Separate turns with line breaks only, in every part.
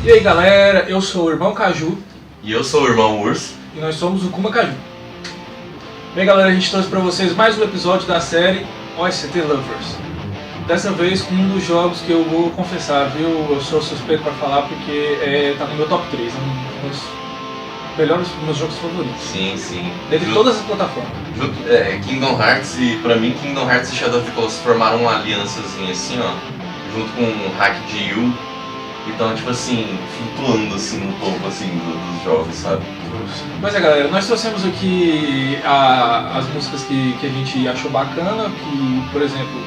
E aí galera, eu sou o Irmão Caju.
E eu sou o Irmão Urso.
E nós somos o Kuma Caju. Bem galera, a gente trouxe pra vocês mais um episódio da série OST Lovers. Dessa vez com um dos jogos que eu vou confessar, viu? Eu sou suspeito pra falar porque tá no meu top 3, um dos melhores dos meus jogos favoritos.
Sim, sim.
Dentre todas as plataformas.
Kingdom Hearts e, pra mim, Kingdom Hearts e Shadow of the Colossus formaram uma aliançazinha assim, ó, junto com o Hack de Yu. Então, tipo assim, flutuando assim no topo assim, dos jogos, sabe?
Pois é galera, nós trouxemos aqui as músicas que a gente achou bacana, que, por exemplo,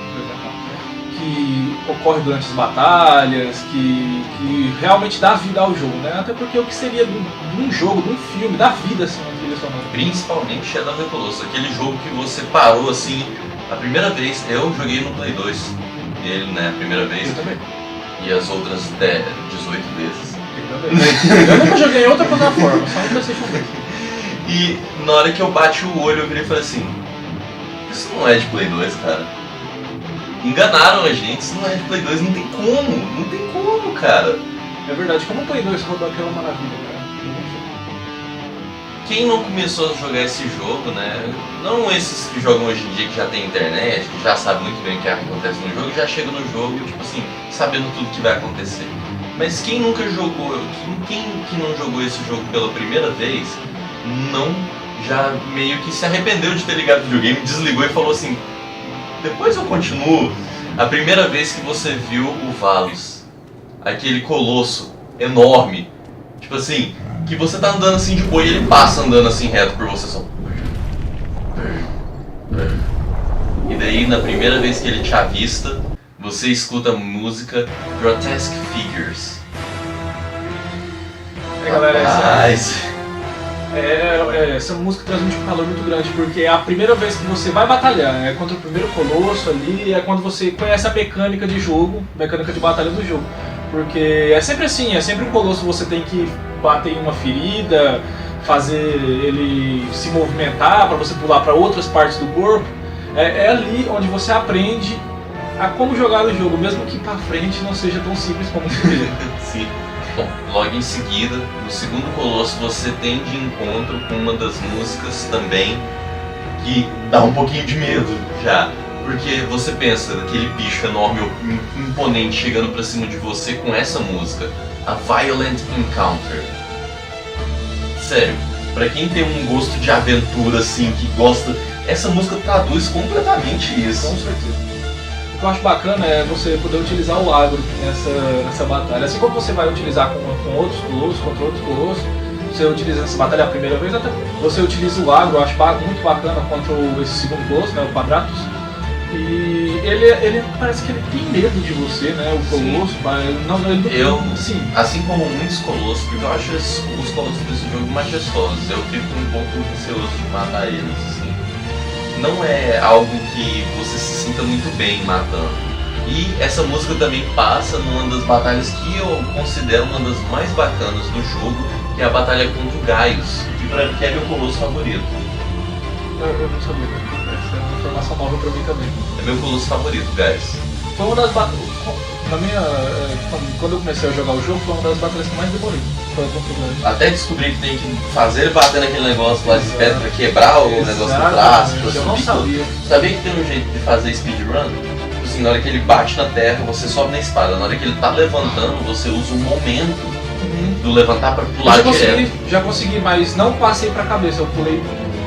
que ocorre durante as batalhas, que realmente dá vida ao jogo, né? Até porque o que seria de um jogo, de um filme, da vida assim, uma trilha sonora.
Principalmente Shadow of the Colossus, aquele jogo que você parou assim, a primeira vez, eu joguei no Play 2, ele, né, a primeira vez.
Eu também.
E as outras 18 vezes.
Eu nunca joguei em outra plataforma, só no PlayStation 2.
E na hora que eu bati o olho, eu virei e falei assim: isso não é de Play 2, cara. Enganaram a gente, isso não é de Play 2, não tem como, cara.
É verdade, como o Play 2 rodou aquela maravilha, cara.
Quem não começou a jogar esse jogo, né? Não esses que jogam hoje em dia, que já tem internet, que já sabe muito bem o que acontece no jogo, já chega no jogo, tipo assim, sabendo tudo que vai acontecer. Mas quem nunca jogou, quem que não jogou esse jogo pela primeira vez, não, já meio que se arrependeu de ter ligado o videogame, desligou e falou assim: depois eu continuo. A primeira vez que você viu o Valos, aquele colosso enorme, tipo assim, que você tá andando assim de boa e ele passa andando assim reto por você só. E daí na primeira vez que ele te avista, você escuta a música Grotesque Figures.
Galera, essa música transmite um calor muito grande, porque é a primeira vez que você vai batalhar, é contra o primeiro colosso ali, é quando você conhece a mecânica de jogo, mecânica de batalha do jogo. Porque é sempre assim, é sempre um colosso, você tem que bater em uma ferida, fazer ele se movimentar para você pular para outras partes do corpo. É ali onde você aprende a como jogar o jogo, mesmo que para frente não seja tão simples como se vê.
Sim. Bom, logo em seguida, no segundo colosso, você tem de encontro com uma das músicas também que dá um pouquinho de medo já. Porque você pensa naquele bicho enorme, imponente, chegando pra cima de você com essa música, a Violent Encounter. Sério, pra quem tem um gosto de aventura assim, que gosta, essa música traduz completamente isso.
Com certeza. O que eu acho bacana é você poder utilizar o agro nessa batalha. Assim como você vai utilizar com outros colossos, contra outros colossos, você utiliza nessa batalha a primeira vez, até você utiliza o agro, eu acho muito bacana contra esse segundo colosso, né, o Quadratus. E ele parece que ele tem medo de você, né, o colosso,
sim. Assim como muitos colossos, porque eu acho os colossos desse jogo majestosos, eu fico um pouco receoso de matar eles, assim. Não é algo que você se sinta muito bem matando. E essa música também passa numa das batalhas que eu considero uma das mais bacanas do jogo, que é a batalha contra o Gaius, que é meu colosso favorito.
Eu não sabia. Isso é uma informação nova pra mim também.
É meu colosso favorito, guys.
Foi uma das batalhas. Na minha. Quando eu comecei a jogar o jogo, foi uma das batalhas que mais demorei. Foi contra o Gladys.
Até descobrir que tem que fazer ele bater naquele negócio lá de pedra pra quebrar o negócio do braço, pra
eu não
subir
sabia.
tudo. Sabia que tem um jeito de fazer speedrun? Tipo assim, na hora que ele bate na terra, você sobe na espada. Na hora que ele tá levantando, você usa um momento do levantar pra pular direto.
Já consegui, mas não passei pra cabeça. Eu pulei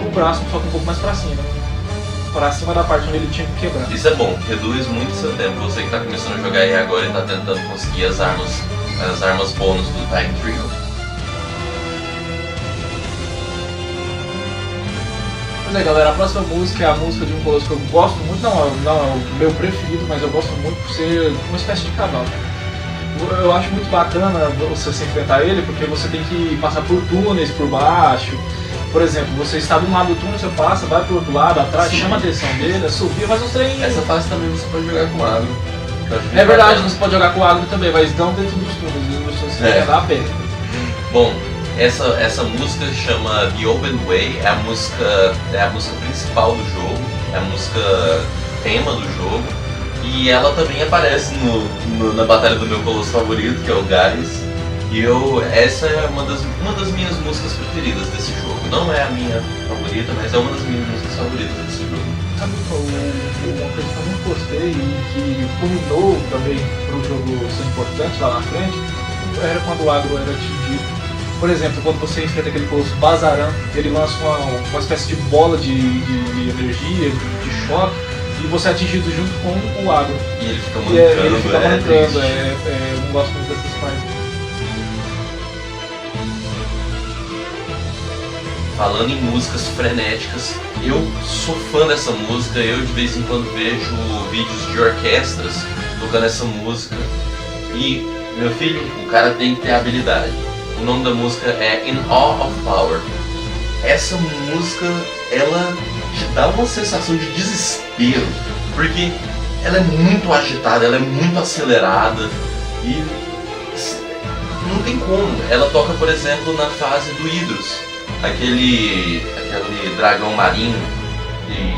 o braço, só que um pouco mais pra cima. Pra cima da parte onde ele tinha que quebrar.
Isso é bom, reduz muito seu tempo. Você que tá começando a jogar aí agora e tá tentando conseguir as armas bônus do Time Trio.
Pois é, galera, a próxima música é a música de um colosso que eu gosto muito, não é o meu preferido, mas eu gosto muito por ser uma espécie de cavalo. Eu acho muito bacana você se enfrentar ele, porque você tem que passar por túneis por baixo. Por exemplo, você está de um lado do túnel, você passa, vai pro outro lado, atrás, chama a atenção dele, subir, faz uns trem.
Essa fase também você pode jogar com agro.
É verdade, você pode jogar com agro também, mas não dentro dos túneis, você tem que andar a pé.
Bom, essa música chama The Open Way, é a música principal do jogo, é a música tema do jogo, e ela também aparece na batalha do meu colosso favorito, que é o Gales. E essa é uma das minhas músicas preferidas desse jogo. Não é a minha favorita, mas é uma das minhas músicas favoritas desse jogo.
Sabe uma coisa que eu não gostei e que culminou também para o jogo ser importante lá na frente, era quando o agro era atingido. Por exemplo, quando você enfrenta aquele colosso Bazaran, ele lança uma espécie de bola de energia, de choque, e você é atingido junto com o agro.
E ele fica mancando,
ele fica mancando, eu não gosto muito dessas partes.
Falando em músicas frenéticas, eu sou fã dessa música, eu de vez em quando vejo vídeos de orquestras tocando essa música. E, meu filho, o cara tem que ter habilidade. O nome da música é In Awe of Power. Essa música, ela te dá uma sensação de desespero, porque ela é muito agitada, ela é muito acelerada e não tem como. Ela toca, por exemplo, na fase do Hydrus, aquele dragão marinho que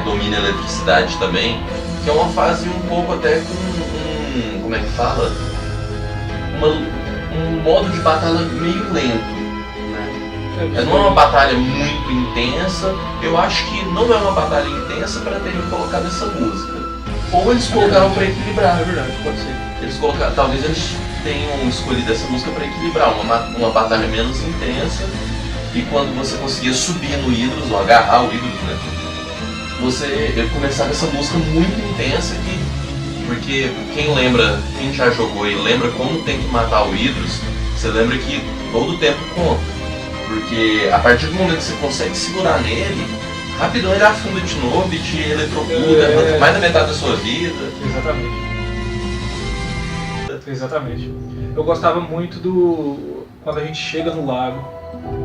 domina a eletricidade também, que é uma fase um pouco até com como é que fala? Um modo de batalha meio lento, né? Não é uma batalha muito intensa, eu acho que não é uma batalha intensa para terem colocado essa música. Ou eles colocaram para equilibrar.
É verdade, pode ser.
Eles colocaram, talvez eles tenham escolhido essa música para equilibrar uma batalha menos intensa, e quando você conseguia subir no Hydrus, ou agarrar o Hydrus, né? Você começava essa música muito intensa porque quem já jogou e lembra como tem que matar o Hydrus, você lembra que todo o tempo conta. Porque a partir do momento que você consegue segurar nele, rapidão ele afunda de novo e te eletrocuta, mais da metade da sua vida.
Exatamente. Eu gostava muito quando a gente chega no lago.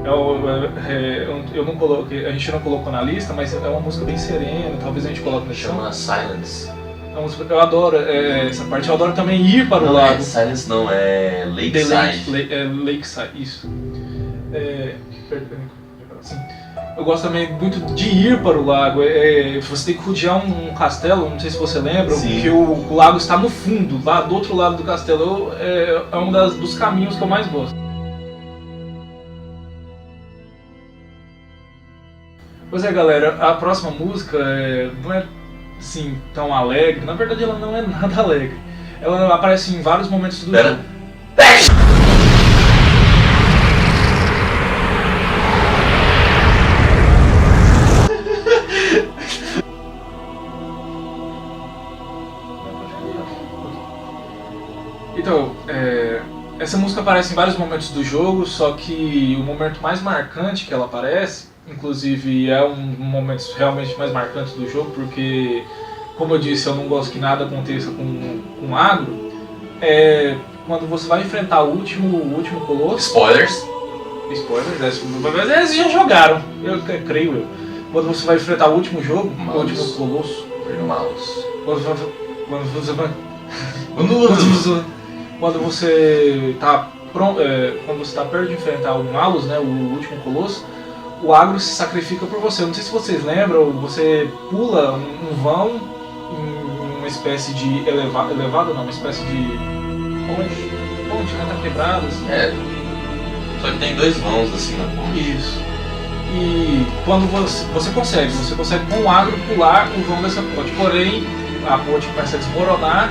Eu não coloquei, a gente não colocou na lista, mas é uma música bem serena, talvez a gente coloque na
Chama Silence.
É uma música que eu adoro, essa parte. Eu adoro também ir para o lago.
Silence não, é Lakeside.
Lakeside, isso. Assim, eu gosto também muito de ir para o lago. Você tem que rodear um castelo, não sei se você lembra, porque o lago está no fundo, lá do outro lado do castelo. É um dos caminhos que eu mais gosto. Pois é, galera, a próxima música não é assim tão alegre. Na verdade, ela não é nada alegre. Ela aparece em vários momentos do jogo. Então, essa música aparece em vários momentos do jogo, só que o momento mais marcante que ela aparece, inclusive é um momento realmente mais marcante do jogo, porque, como eu disse, eu não gosto que nada aconteça com agro, quando você vai enfrentar o último colosso...
Spoilers,
mas eles já jogaram, creio eu. Quando você vai enfrentar o último jogo, o último colosso... Quando você está perto de enfrentar o Malus, né, o último colosso, o agro se sacrifica por você. Eu não sei se vocês lembram, você pula um vão em uma espécie de elevado não, uma espécie de ponte, né? Tá quebrada assim.
Só que tem 2 vãos assim na ponte.
Isso. E quando você consegue com o agro pular o vão dessa ponte, porém a ponte começa a desmoronar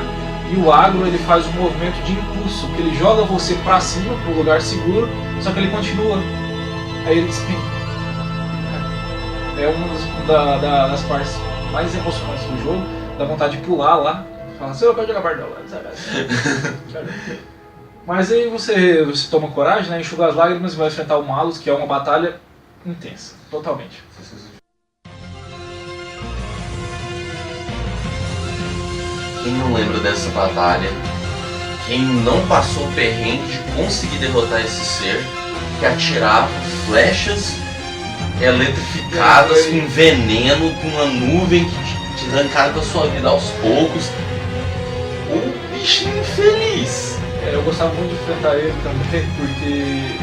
e o agro ele faz um movimento de impulso, que ele joga você para cima, para um lugar seguro, só que ele continua. Aí ele despenca. É uma das partes mais emocionantes do jogo, dá vontade de pular lá, falar assim, eu quero jogar Bardão. Mas aí você toma coragem, né, enxuga as lágrimas e vai enfrentar o Malus, que é uma batalha intensa, totalmente.
Quem não lembra dessa batalha, quem não passou o perrengue de conseguir derrotar esse ser, que atirava flechas eletrificadas com veneno, com uma nuvem que te arrancava da sua vida aos poucos. O bichinho infeliz.
Eu gostava muito de enfrentar ele também, porque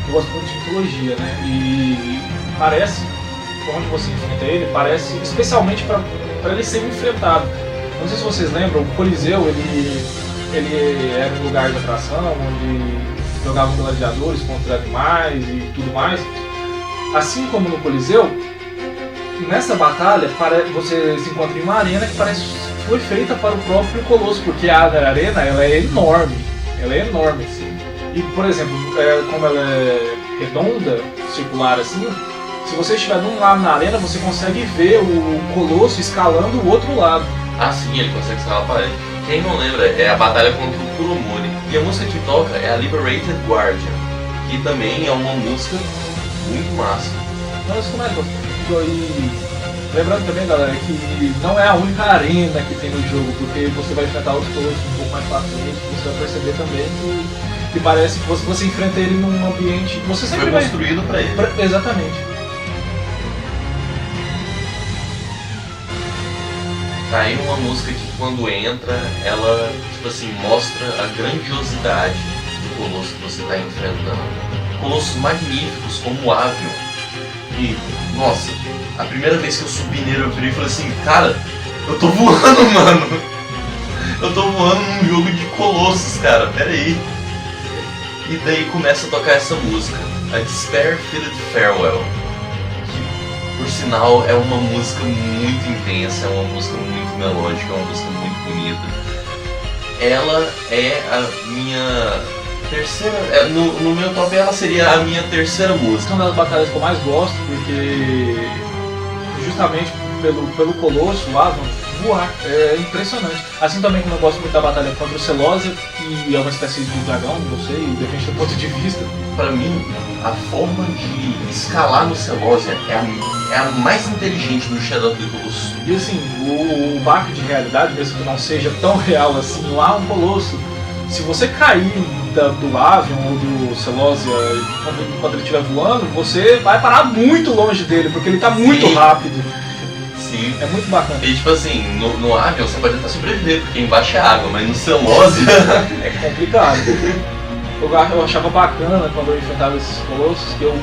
eu gosto muito de mitologia, né? E parece, onde você enfrenta ele, parece, especialmente para ele ser enfrentado. Não sei se vocês lembram, o Coliseu, ele era um lugar de atração, onde jogavam gladiadores contra animais e tudo mais. Assim como no Coliseu, nessa batalha você se encontra em uma arena que parece que foi feita para o próprio Colosso, porque a arena ela é enorme, assim. E, por exemplo, como ela é redonda, circular assim, se você estiver de um lado na arena, você consegue ver o Colosso escalando o outro lado.
Ah, sim, ele consegue escalar a parede. Quem não lembra, é a batalha contra o Kurumori. E a música que toca é a Liberated Guardian, que também é uma música muito massa.
Não, isso mais gosto. E lembrando também, galera, que não é a única arena que tem no jogo, porque você vai enfrentar os Colossos um pouco mais pra frente, você vai perceber também que parece que você enfrenta ele num ambiente... Você sempre
foi construído pra ele.
Exatamente.
Tá aí uma música que quando entra, ela, tipo assim, mostra a grandiosidade do Colosso que você tá enfrentando. Colossos magníficos, como o Avion. E, nossa, a primeira vez que eu subi nele, eu virei e falei assim, cara, eu tô voando, mano. Eu tô voando num jogo de Colossos, cara, pera aí. E daí começa a tocar essa música, a Despair-Filled Farewell. Por sinal, é uma música muito intensa, é uma música muito melódica, é uma música muito bonita. Ela é a minha terceira... No meu top, ela seria a minha terceira música.
É uma das batalhas que eu mais gosto, porque justamente pelo Colosso, o Avion, voar, é impressionante. Assim também como eu gosto muito da batalha contra o Celosia, que é uma espécie de dragão, não sei, depende do ponto de vista.
Pra mim, a forma de escalar no Celosia é a mais inteligente do Shadow of the Colossus.
E assim, o baque de realidade, mesmo que não seja tão real assim, lá um Colosso, se você cair do Avion ou do Celosia quando ele estiver voando, você vai parar muito longe dele, porque ele tá muito rápido.
Sim.
É muito bacana.
E tipo assim, no Avion você pode até sobreviver, porque embaixo é água, mas no Celosia
é complicado. Eu achava bacana quando eu enfrentava esses Colossos, que eu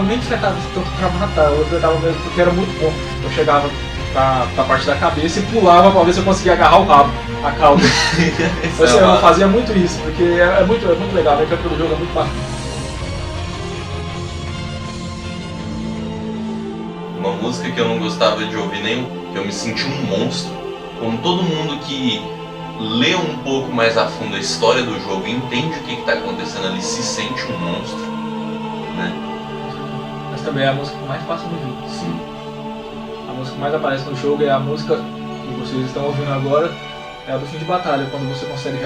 nem enfrentava tanto pra matar, eu enfrentava mesmo porque era muito bom. Eu chegava pra parte da cabeça e pulava pra ver se eu conseguia agarrar o rabo, a cauda. Eu fazia muito isso, porque é muito legal, a mecânica do jogo é muito bacana.
Uma música que eu não gostava de ouvir nem, que eu me senti um monstro. Como todo mundo que lê um pouco mais a fundo a história do jogo e entende o que está acontecendo ali, se sente um monstro, né?
Mas também é a música que mais passa no jogo.
Sim.
A música que mais aparece no jogo é a música que vocês estão ouvindo agora, é a do fim de batalha, quando você consegue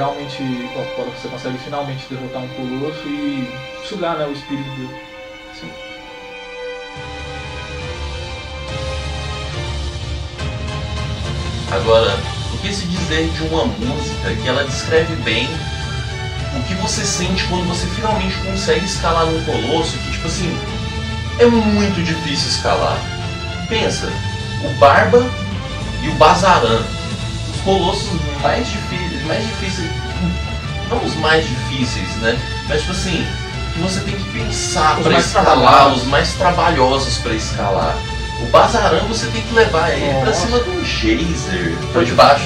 finalmente derrotar um Colosso e sugar, né, o espírito dele. Sim.
Agora, o que se dizer de uma música que ela descreve bem o que você sente quando você finalmente consegue escalar num Colosso que, tipo assim, é muito difícil escalar. Pensa, o Barba e o Bazaran, os Colossos mais difíceis, não os mais difíceis, né? Mas tipo assim, que você tem que pensar
Os
pra
mais
escalar,
trabalhosos.
os mais trabalhosos pra escalar. O Bazaran você tem que levar ele pra cima de um geyser. Pra debaixo,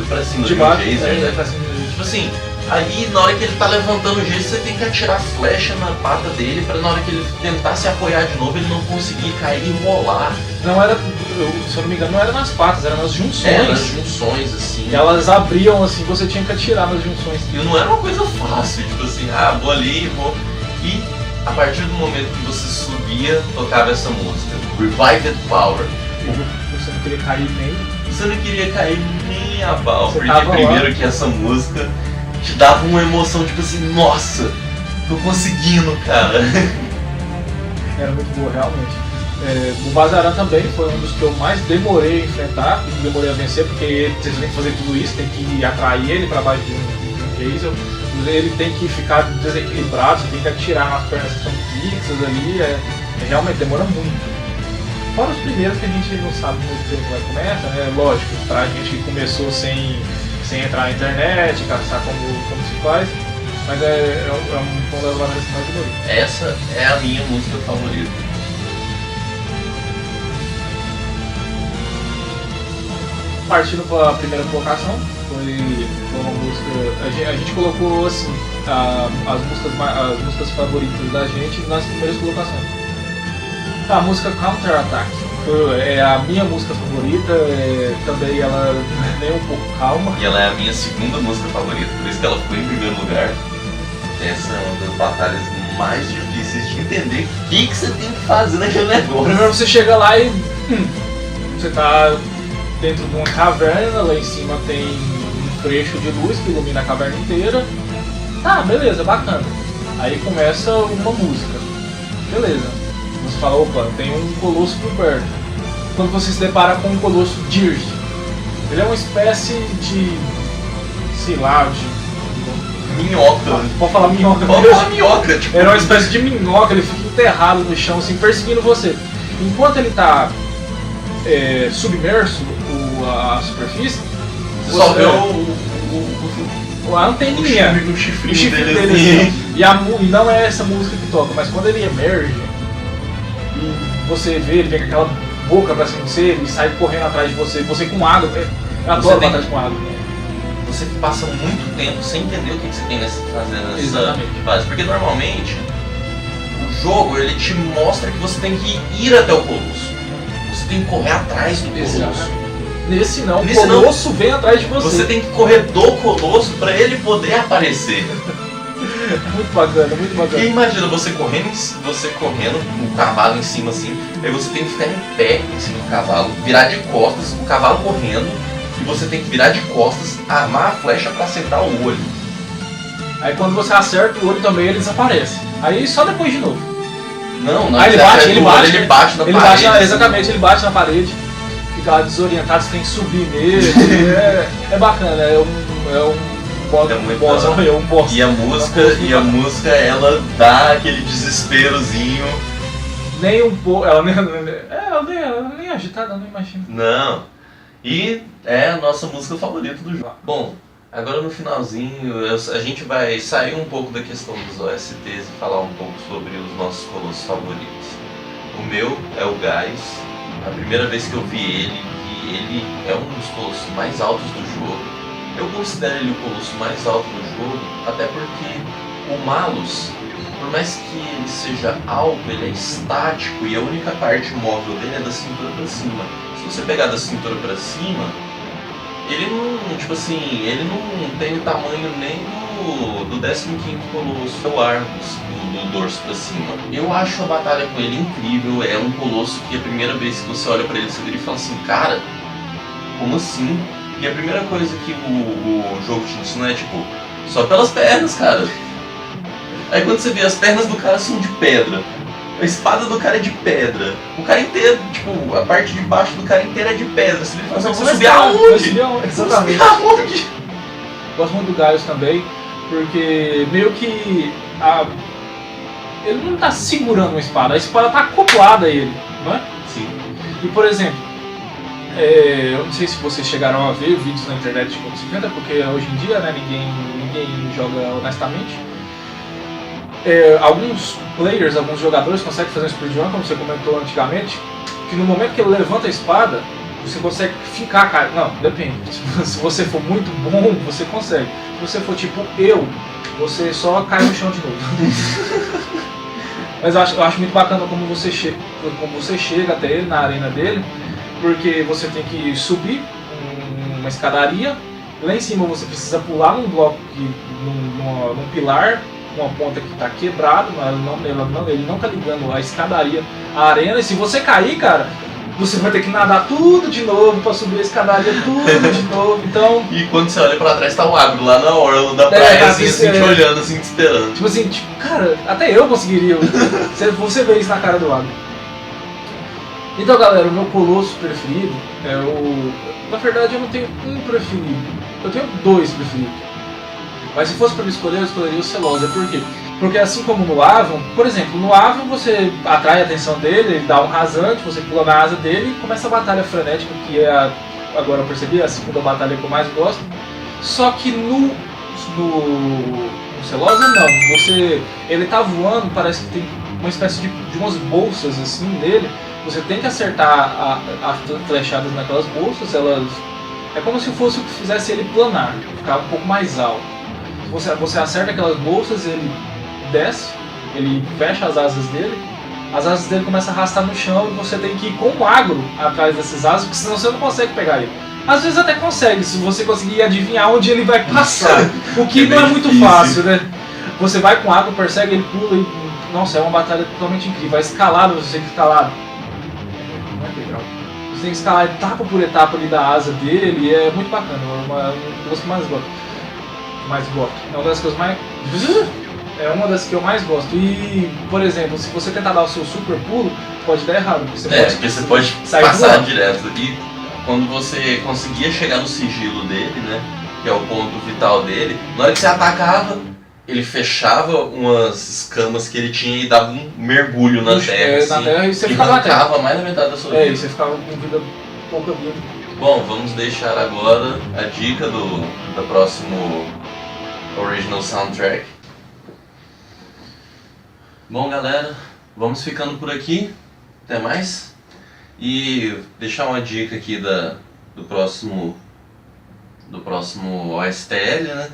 pra cima de um geyser, né?
pra cima do
Tipo assim, aí na hora que ele tá levantando o geyser, você tem que atirar flecha na pata dele pra na hora que ele tentar se apoiar de novo, ele não conseguir cair e rolar.
Não era, se eu não me engano, não era nas patas, era nas junções.
É, nas junções, assim.
E elas abriam assim, você tinha que atirar nas junções.
E não era uma coisa fácil, tipo assim, vou ali, vou. E a partir do momento que você subia, tocava essa música, Revived Power.
Você não queria cair nem.
Você não queria cair nem a pau,
Você
porque
tava
primeiro
lá.
que essa música te dava uma emoção, tipo assim, nossa, tô conseguindo, cara.
Era muito boa, realmente. O Bazaran também foi um dos que eu mais demorei a enfrentar, demorei a vencer, porque você tem que fazer tudo isso, tem que atrair ele para baixo de um geyser, ele tem que ficar desequilibrado, você tem que atirar nas pernas que estão fixas ali, realmente demora muito. Fora os primeiros que a gente não sabe muito bem como começa, né? Lógico, pra gente que começou sem entrar na internet, caçar como se faz, mas foi uma das maneiras que mais demorou.
Essa é a minha música favorita.
Partindo para a primeira colocação, foi uma música. A gente colocou assim as músicas favoritas da gente nas primeiras colocações. A música Counter Attack é a minha música favorita, também ela não é nem um pouco calma.
E ela é a minha segunda música favorita, por isso que ela ficou em primeiro lugar. Essa é uma das batalhas mais difíceis de entender o que você tem que fazer naquele negócio.
Primeiro você chega lá e você tá dentro de uma caverna, lá em cima tem um trecho de luz que ilumina a caverna inteira. Tá, beleza, bacana. Aí começa uma música. Beleza. Você fala, opa, tem um colosso por perto. Quando você se depara com um colosso Dirge, ele é uma espécie de, sei lá, de
minhoca.
Pode falar minhoca.
Pode falar minhoca, tipo.
Era uma espécie de minhoca, ele fica enterrado no chão, assim, perseguindo você. Enquanto ele tá submerso, a superfície,
você só vê
a anteninha,
o chifrinho
o chifre
dele
dele
assim.
assim. E não é essa música que toca, mas quando ele emerge e você vê, ele vem com aquela boca pra cima de você, ele sai correndo atrás de você com água. Eu adoro batalhas com água.
Você passa muito tempo sem entender o que você tem fazendo nessa fase. Porque normalmente o jogo ele te mostra que você tem que ir até o Colosso. Você tem que correr atrás do Colosso.
Nesse não, o Colosso vem atrás de você.
Você tem que correr do Colosso pra ele poder aparecer.
Muito bacana, muito bacana.
E imagina você correndo, o cavalo em cima assim, aí você tem que ficar em pé em cima do cavalo, virar de costas, o cavalo correndo, e você tem que virar de costas, armar a flecha pra acertar o olho.
Aí quando você acerta o olho também, ele desaparece. Aí só depois de novo.
Não,
aí ele bate na parede. Exatamente, ele bate na parede, fica lá desorientado, você tem que subir mesmo. é bacana, é um boss.
E a música ela dá aquele desesperozinho.
Nem um pouco. Ela nem agitada, não imagino.
Não. E é a nossa música favorita do jogo. Bom, agora no finalzinho a gente vai sair um pouco da questão dos OSTs e falar um pouco sobre os nossos colossos favoritos. O meu é o Gaius. A primeira vez que eu vi ele, e ele é um dos colossos mais altos do jogo. Eu considero ele o colosso mais alto do jogo, até porque o Malus, por mais que ele seja alto, ele é estático e a única parte móvel dele é da cintura pra cima. Se você pegar da cintura pra cima, ele não, tipo assim, ele não tem o tamanho nem do 15º colosso, o Argus, do dorso pra cima. Eu acho a batalha com ele incrível, é um colosso que a primeira vez que você olha pra ele, você vira e fala assim, cara, como assim? E a primeira coisa que o jogo te ensina é tipo, só pelas pernas, cara. Aí quando você vê, as pernas do cara são de pedra, a espada do cara é de pedra, o cara inteiro, tipo, a parte de baixo do cara inteira é de pedra. Você fala, você subir aonde?
Exatamente.
Aonde?
Gosto muito do Gaius também, porque meio que ele não tá segurando uma espada, a espada tá acoplada a ele, não é?
Sim.
E por exemplo, eu não sei se vocês chegaram a ver vídeos na internet de como se enfrenta, porque hoje em dia, né, ninguém joga honestamente. alguns players, alguns jogadores conseguem fazer um speedrun, como você comentou antigamente, que no momento que ele levanta a espada, você consegue ficar, cara. Não, depende. Se você for muito bom, você consegue. Se você for tipo eu, você só cai no chão de novo. Mas eu acho muito bacana como você chega até ele, na arena dele, porque você tem que subir uma escadaria, lá em cima você precisa pular num bloco, num pilar, uma ponta que está quebrada, ele não está ligando a escadaria à arena, e se você cair, cara, você vai ter que nadar tudo de novo para subir a escadaria tudo de novo, então...
E quando você olha pra trás tá o agro lá na orla da praia, assim, te olhando, assim, te esperando.
Tipo assim, cara, até eu conseguiria, você vê isso na cara do agro. Então galera, o meu colosso preferido é o... Na verdade eu não tenho um preferido, eu tenho dois preferidos. Mas se fosse para me escolher, eu escolheria o Celosia. Por quê? Porque assim como no Avion, por exemplo, no Avion você atrai a atenção dele, ele dá um rasante, você pula na asa dele e começa a batalha frenética, que é, agora eu percebi, a segunda batalha que eu mais gosto. Só que no Celosia não, ele tá voando, parece que tem uma espécie de umas bolsas assim nele, você tem que acertar as flechadas naquelas bolsas, elas... É como se fosse o que fizesse ele planar, ficar um pouco mais alto. Você acerta aquelas bolsas, ele desce, ele fecha as asas dele começam a arrastar no chão e você tem que ir com o agro atrás dessas asas, porque senão você não consegue pegar ele. Às vezes até consegue, se você conseguir adivinhar onde ele vai passar, o que não é muito fácil, né? Você vai com o agro, persegue, ele pula e... Nossa, é uma batalha totalmente incrível. Vai escalado, você tem que escalar... Não é legal. Você tem que escalar etapa por etapa ali da asa dele, e é muito bacana, é uma das que mais gosto. É uma das coisas mais... É uma das que eu mais gosto. E, por exemplo, se você tentar dar o seu super pulo, pode dar errado.
Porque você pode passar direto. E quando você conseguia chegar no sigilo dele, né, que é o ponto vital dele, na hora que você atacava, ele fechava umas escamas que ele tinha e dava um mergulho na terra.
Na terra e você ficava na terra.
Arrancava mais da metade da sua vida.
E você ficava com vida, pouca vida.
Bom, vamos deixar agora a dica do próximo Original Soundtrack. Bom, galera, vamos ficando por aqui. Até mais. E deixar uma dica aqui do próximo OSTL, né?